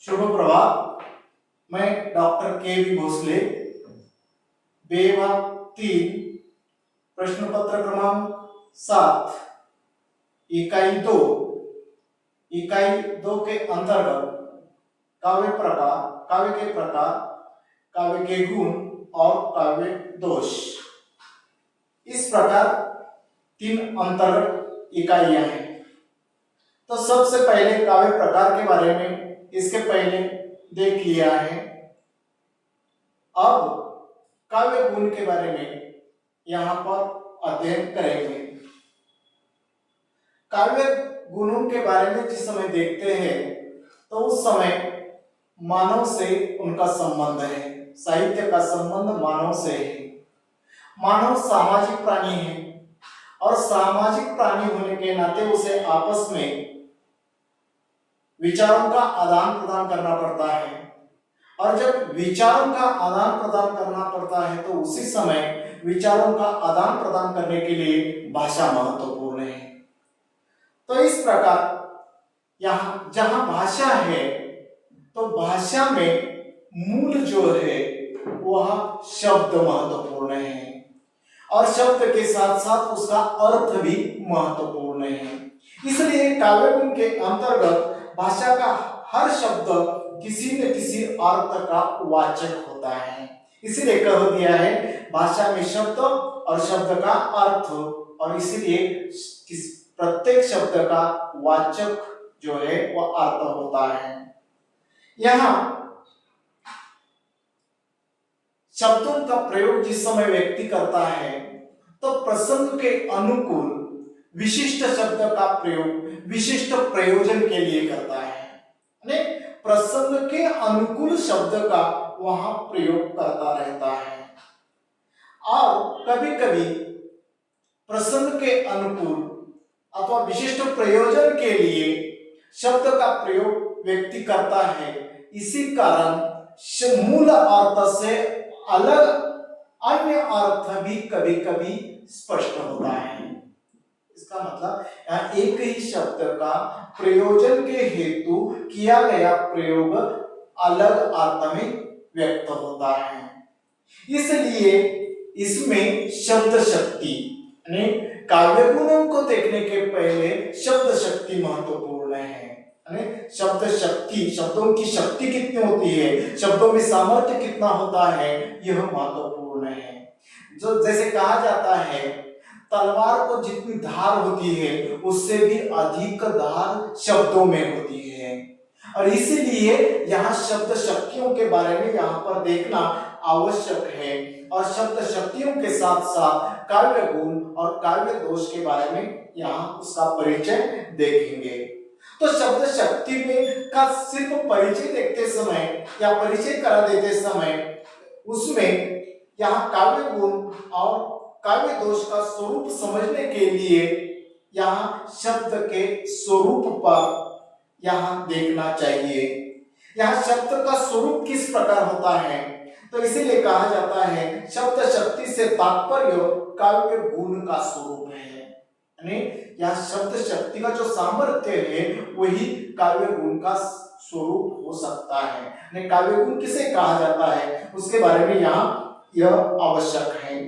शुभ प्रभात। मैं डॉक्टर के वी भोसले, विभाग 3, प्रश्न पत्र क्रमांक 7, इकाई 2 के अंतर्गत काव्य के प्रकार, काव्य के गुण और काव्य दोष, इस प्रकार 3 अंतर्गत इकाइयां हैं। तो सबसे पहले काव्य प्रकार के बारे में इसके पहले देख लिया है। अब काव्य गुण के बारे में यहाँ पर अध्ययन करेंगे। काव्य गुणों के बारे में जिस समय देखते हैं तो उस समय मानव से उनका संबंध है। साहित्य का संबंध मानव से है। मानव सामाजिक प्राणी है और सामाजिक प्राणी होने के नाते उसे आपस में विचारों का आदान प्रदान करना पड़ता है, और जब विचारों का आदान प्रदान करना पड़ता है तो उसी समय विचारों का आदान प्रदान करने के लिए भाषा महत्वपूर्ण है। तो इस प्रकार यहाँ जहां भाषा है तो भाषा में मूल जो है वह शब्द महत्वपूर्ण है, और शब्द के साथ साथ उसका अर्थ भी महत्वपूर्ण है। इसलिए काव्य गुण के अंतर्गत भाषा का हर शब्द किसी न किसी अर्थ का वाचक होता है। इसलिए कह दिया है भाषा में शब्द और शब्द का अर्थ, और इसलिए प्रत्येक शब्द का वाचक जो है वह अर्थ होता है। यहाँ शब्दों का प्रयोग जिस समय व्यक्ति करता है तो प्रसंग के अनुकूल विशिष्ट शब्द का प्रयोग विशिष्ट प्रयोजन के लिए करता है। प्रसंग के अनुकूल शब्द का वहां प्रयोग करता रहता है, और कभी कभी प्रसंग के अनुकूल अथवा विशिष्ट प्रयोजन के लिए शब्द का प्रयोग व्यक्ति करता है। इसी कारण मूल अर्थ से अलग अन्य अर्थ भी कभी कभी स्पष्ट होता है। इसका मतलब यहाँ एक ही शब्द का प्रयोजन के हेतु किया गया प्रयोग अलग अर्थ में व्यक्त होता है। इसलिए इसमें शब्द शक्ति यानी काव्य गुणों को देखने के पहले शब्द शक्ति महत्वपूर्ण है। शब्द शक्ति, शब्दों की शक्ति कितनी होती है, शब्दों में सामर्थ्य कितना होता है, यह महत्वपूर्ण है। जो जैसे कहा जाता है तलवार को जितनी धार होती है उससे भी अधिक धार शब्दों में होती है, और इसीलिए यहाँ शब्द शक्तियों के बारे में यहाँ पर देखना आवश्यक है। और शब्द शक्तियों के साथ साथ काव्य गुण और काव्य दोष के बारे में यहाँ उसका परिचय देखेंगे। तो शब्द शक्ति में का सिर्फ परिचय देखते समय या परिचय करा देते समय उसमें यहाँ काव्य गुण और काव्य दोष का स्वरूप समझने के लिए यहाँ शब्द के स्वरूप पर यहाँ देखना चाहिए। यहाँ शब्द का स्वरूप किस प्रकार होता है, तो इसीलिए कहा जाता है शब्द शक्ति से तात्पर्य काव्य गुण का स्वरूप है। यानी यहाँ शब्द शक्ति का जो सामर्थ्य है वही काव्य गुण का स्वरूप हो सकता है। काव्य गुण किसे कहा जाता है उसके बारे में यहाँ यह आवश्यक है।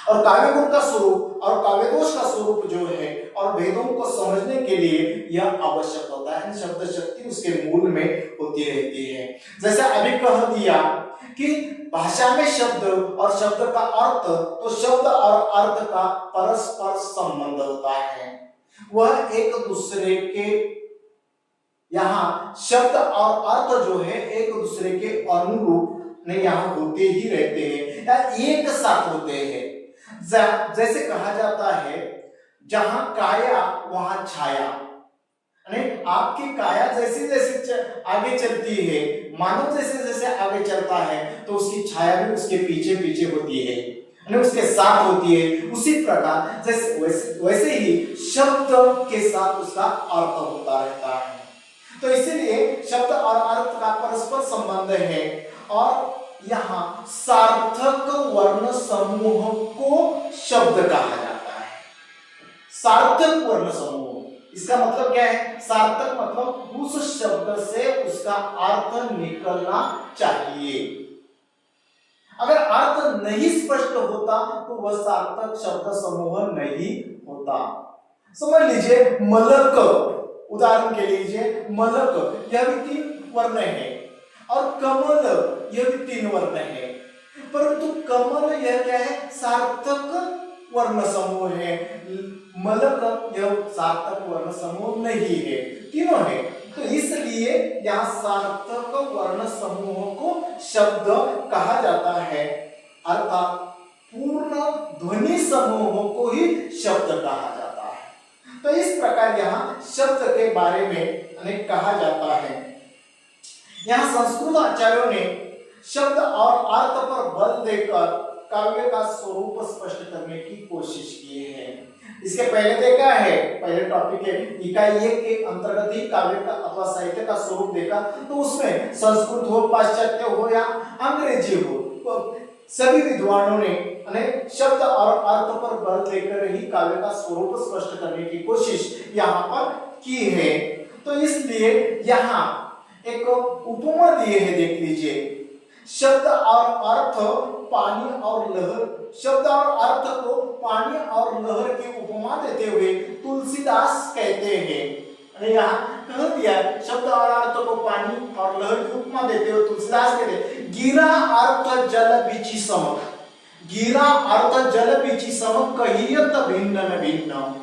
और काव्य गुण का स्वरूप और काव्य दोष का स्वरूप जो है और भेदों को समझने के लिए यह आवश्यक होता है। शब्द शक्ति उसके मूल में होती रहती है। जैसे अभी कह दिया कि भाषा में शब्द और शब्द का अर्थ, तो शब्द और अर्थ का परस्पर संबंध होता है। वह एक दूसरे के यहाँ शब्द और अर्थ जो है एक दूसरे के अनुरूप यहाँ होते ही रहते हैं या एक साथ होते हैं। जैसे कहा जाता है जहां काया वहां छाया। आपकी काया जैसे जैसे आगे चलती है, मानव जैसे जैसे आगे चलता है तो उसकी छाया भी उसके पीछे पीछे होती है, उसके साथ होती है। उसी प्रकार जैसे वैसे ही शब्द के साथ उसका अर्थ होता रहता है। तो इसीलिए शब्द और अर्थ का परस्पर संबंध है, और यहाँ सार्थक वर्ण समूह को शब्द कहा जाता है। सार्थक वर्ण समूह इसका मतलब क्या है? सार्थक मतलब उस शब्द से उसका अर्थ निकलना चाहिए। अगर अर्थ नहीं स्पष्ट होता तो वह सार्थक शब्द समूह नहीं होता। समझ लीजिए मलक, उदाहरण के लीजिए मलक, यह भी 3 वर्ण है, और कमल यह भी 3 वर्ण है, परंतु कमल यह क्या है? सार्थक वर्ण समूह है। मलक यह सार्थक वर्ण समूह नहीं है, तीनों है। तो इसलिए यहाँ सार्थक वर्ण समूह को शब्द कहा जाता है, अर्थात पूर्ण ध्वनि समूह को ही शब्द कहा जाता है। तो इस प्रकार यहाँ शब्द के बारे में अनेक कहा जाता है। यहाँ संस्कृत आचार्यों ने शब्द और अर्थ पर बल देकर काव्य का स्वरूप स्पष्ट करने की कोशिश की है। इसके पहले देखा है, पहले टॉपिक है इकाई 1 के अंतर्गत ही काव्य का अथवा साहित्य का स्वरूप देखा, तो उसमें संस्कृत हो, पाश्चात्य हो या अंग्रेजी हो, तो सभी विद्वानों ने शब्द और अर्थ पर बल देकर ही काव्य का स्वरूप स्पष्ट करने की कोशिश यहाँ पर की है। तो इसलिए यहाँ एक उपमा दिए है, देख लीजिए। शब्द और अर्थ पानी और लहर, शब्द और अर्थ को पानी और लहर की उपमा देते हुए तुलसीदास कहते हैं। यहाँ कह दिया शब्द और अर्थ को पानी और लहर की उपमा देते हुए तुलसीदास कहते हैं, गिरा अर्थ जल बीची समक, गिरा अर्थ जल बीची समक कहियत भिन्न भिन्न।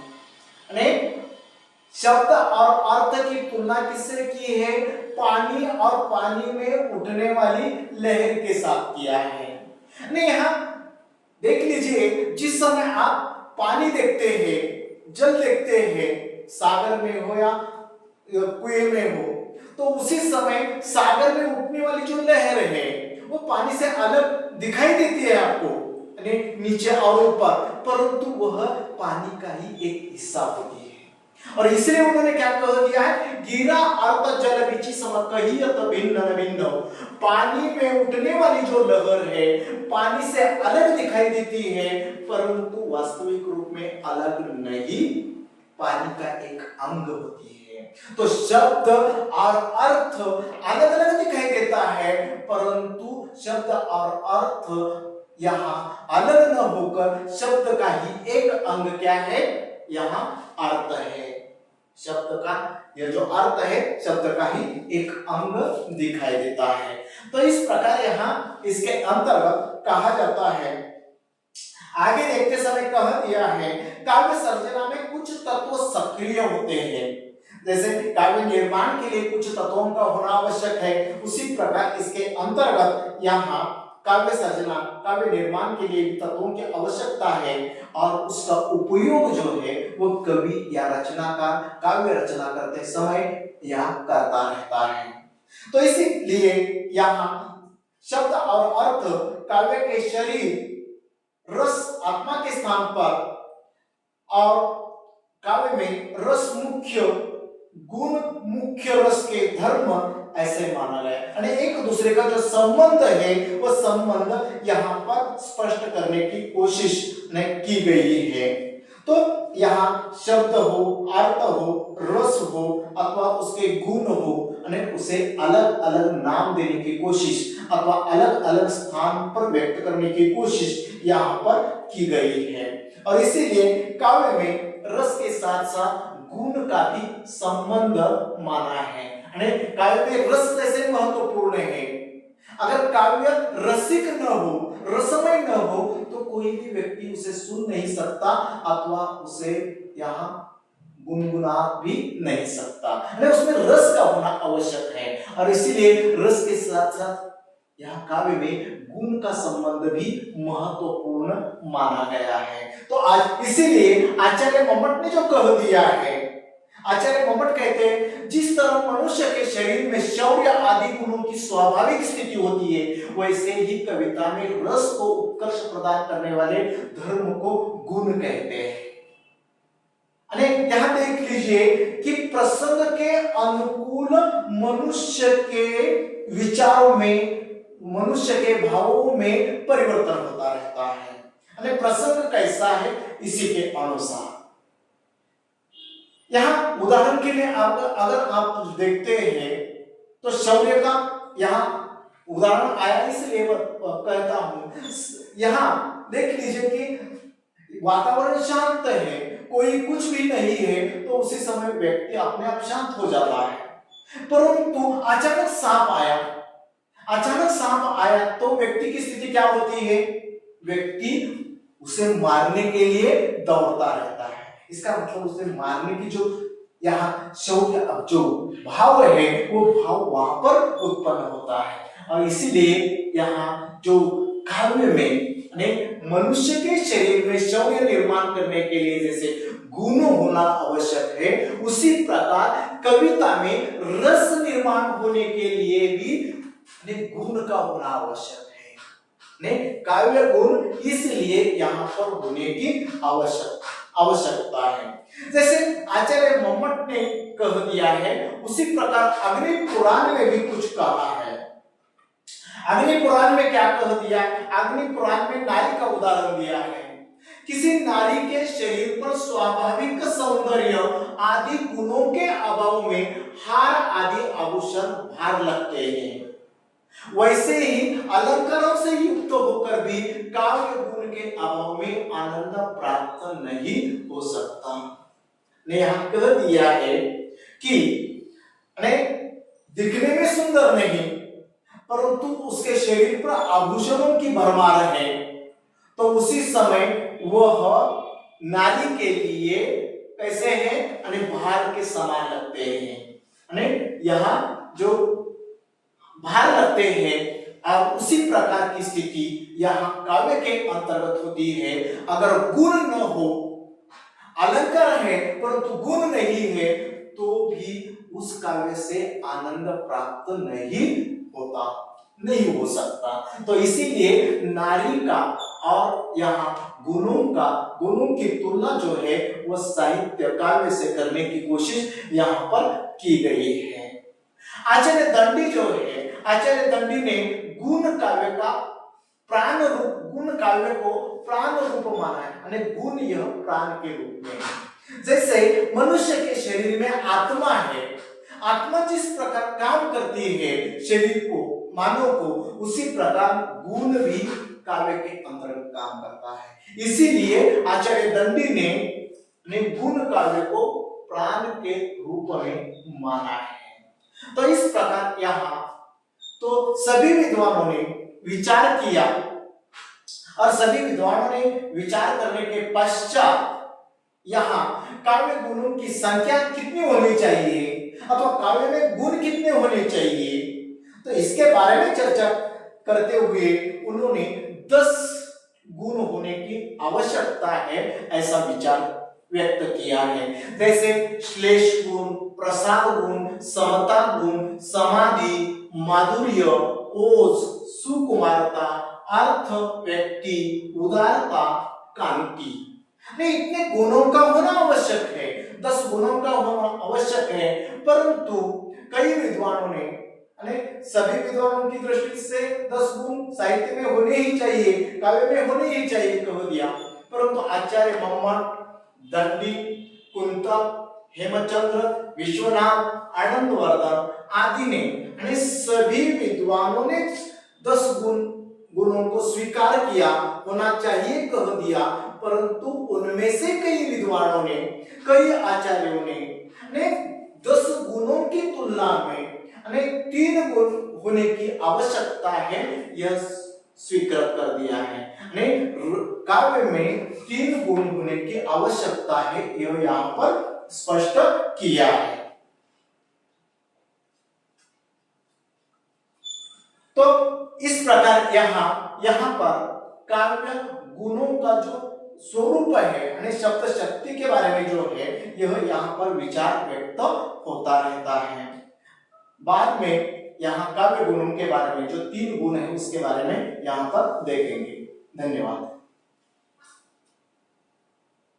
शब्द और अर्थ की तुलना किससे की है? पानी और पानी में उठने वाली लहर के साथ किया है। नहीं, यहाँ देख लीजिए, जिस समय आप पानी देखते हैं, जल देखते हैं, सागर में हो या कुएं में हो, तो उसी समय सागर में उठने वाली जो लहर है वो पानी से अलग दिखाई देती है आपको, नीचे और ऊपर, परंतु वह पानी का ही एक हिस्सा होती है। और इसलिए उन्होंने क्या कह दिया है? गिरा अर्थ जल बीची समक कहियत भिन्न भिन्न। पानी में उठने वाली जो लहर है पानी से अलग दिखाई देती है, परंतु वास्तविक रूप में अलग नहीं, पानी का एक अंग होती है। तो शब्द और अर्थ अलग अलग दिखाई देता है, परंतु शब्द और अर्थ यहाँ अलग न होकर शब्द का ही एक अंग क्या है? यहाँ अर्थ है। शब्द का यह जो अर्थ है शब्द का ही एक अंग दिखाई देता है। तो इस प्रकार यहाँ इसके अंतर्गत कहा जाता है। आगे देखते समय कह दिया है, काव्य सर्जना में कुछ तत्व सक्रिय होते हैं। जैसे काव्य निर्माण के लिए कुछ तत्वों का होना आवश्यक है, उसी प्रकार इसके अंतर्गत यहाँ काव्य सर्जना, काव्य निर्माण के लिए तत्वों की आवश्यकता है, और उसका उपयोग जो है वो कवि या रचनाकार काव्य रचना करते समय यह करता रहता है। तो इसीलिए यहाँ शब्द और अर्थ काव्य के शरीर, रस आत्मा के स्थान पर, और काव्य में रस मुख्य, गुण मुख्य, रस के धर्म ऐसे माना गया। यानी एक दूसरे का जो संबंध है वो संबंध यहाँ पर स्पष्ट करने की कोशिश की गई है। तो यहाँ शब्द हो, अर्थ हो, रस हो अथवा उसके गुण हो, उसे अलग अलग नाम देने की कोशिश अथवा अलग अलग स्थान पर व्यक्त करने की कोशिश यहाँ पर की गई है। और इसीलिए काव्य में रस के साथ साथ गुण का भी संबंध माना है। काव्य में रस कैसे महत्वपूर्ण है? अगर काव्य रसिक न हो, रसमय न हो, तो कोई भी व्यक्ति उसे सुन नहीं सकता अथवा उसे यहाँ गुनगुना भी नहीं सकता। उसमें रस का होना आवश्यक है, और इसीलिए रस के साथ साथ यहाँ काव्य में गुण का संबंध भी महत्वपूर्ण माना गया है। तो आज इसीलिए आचार्य मम्मट ने जो कह दिया है, आचार्य मम्मट कहते हैं, जिस तरह मनुष्य के शरीर में शौर्य आदि गुणों की स्वाभाविक स्थिति होती है, वैसे ही कविता में रस को उत्कर्ष प्रदान करने वाले धर्म को गुण कहते हैं। यहां देख लीजिए कि प्रसंग के अनुकूल मनुष्य के विचारों में, मनुष्य के भावों में परिवर्तन होता रहता है। प्रसंग कैसा है इसी के अनुसार यहाँ उदाहरण के लिए आप अगर आप देखते हैं तो शौर्य का यहाँ उदाहरण आया, इसलिए कहता हूं। यहाँ देख लीजिए कि वातावरण शांत है, कोई कुछ भी नहीं है, तो उसी समय व्यक्ति अपने आप शांत हो जाता है। परंतु अचानक सांप आया, अचानक सांप आया तो व्यक्ति की स्थिति क्या होती है? व्यक्ति उसे मारने के लिए दौड़ता रहता है। इसका मतलब उसे मारने की जो यहाँ शौर्य जो भाव है वो भाव वहां पर उत्पन्न होता है। और इसीलिए यहाँ जो काव्य में मनुष्य के शरीर में शौर्य निर्माण करने के लिए जैसे गुण होना आवश्यक है, उसी प्रकार कविता में रस निर्माण होने के लिए भी गुण का होना आवश्यक है। काव्य गुण इसलिए यहाँ पर होने की आवश्यकता है। जैसे आचार्य मम्मट ने कह दिया है, उसी प्रकार अग्नि पुराण में भी कुछ कहा है। अग्नि पुराण में क्या कह दिया? अग्नि पुराण में नारी का उदाहरण दिया है। किसी नारी के शरीर पर स्वाभाविक सौंदर्य आदि गुणों के अभाव में हार आदि आभूषण भार लगते हैं, वैसे ही अलंकारों से युक्त होकर भी काव्य गुण के अभाव में आनंद प्राप्त नहीं हो सकता। ने यहाँ कह दिया है कि दिखने में सुंदर नहीं, परंतु उसके शरीर पर आभूषणों की भरमार है, तो उसी समय वह नारी के लिए कैसे है? भार के समान लगते हैं। यहाँ जो भार लगते हैं, और उसी प्रकार की स्थिति यहाँ काव्य के अंतर्गत होती है। अगर गुण न हो, अलंकार है परंतु गुण नहीं है, तो भी उस काव्य से आनंद प्राप्त नहीं होता, नहीं हो सकता। तो इसीलिए नारी का और यहाँ गुणों की तुलना जो है वह साहित्य काव्य से करने की कोशिश यहाँ पर की गई है। आचार्य दंडी जो है, आचार्य दंडी ने गुण काव्य का प्राण रूप, गुण काव्य को प्राण रूप माना है, गुण यह प्राण के रूप में है। जैसे मनुष्य के शरीर में आत्मा है, आत्मा जिस प्रकार काम करती है शरीर को, मानव को, उसी प्रकार गुण भी काव्य के अंतर्गत काम करता है। इसीलिए आचार्य दंडी ने गुण काव्य को प्राण के रूप में माना है। तो इस प्रकार यहाँ तो सभी विद्वानों ने विचार किया, और सभी विद्वानों ने विचार करने के पश्चात यहाँ काव्य गुणों की संख्या कितनी होनी चाहिए अथवा काव्य में गुण कितने होने चाहिए, तो इसके बारे में चर्चा करते हुए उन्होंने 10 गुण होने की आवश्यकता है ऐसा विचार व्यक्त किया है। जैसे श्लेष गुण, प्रसाद गुण, समता गुण, समाधि, माधुर्य, ओज, सुकुमारता, अर्थ, व्यक्ति, उदारता, कांति। इतने गुणों का होना आवश्यक है, 10 गुणों का होना आवश्यक है। परंतु कई विद्वानों ने, सभी विद्वानों की दृष्टि से 10 गुण साहित्य में होने ही चाहिए, काव्य में होने ही चाहिए कह दिया। परंतु आचार्य मम्मट, दंडी, कुंतल, हेमचंद्र, विश्वनाथ, आनंदवर्धन आदि ने, सभी विद्वानों ने 10 गुणों को स्वीकार किया, होना चाहिए कह दिया। परंतु उनमें से कई विद्वानों ने, कई आचार्यों ने 10 गुणों की तुलना में 3 गुण होने की आवश्यकता है यह स्वीकृत कर दिया है। काव्य में 3 गुण होने की आवश्यकता है यह यहाँ पर स्पष्ट किया है। तो इस प्रकार यहाँ पर काव्य गुणों का जो स्वरूप है, शब्द शक्ति के बारे में जो है यह यहाँ पर विचार व्यक्त होता रहता है। बाद में यहाँ काव्य गुणों के बारे में जो 3 गुण है उसके बारे में यहाँ पर देखेंगे। धन्यवाद।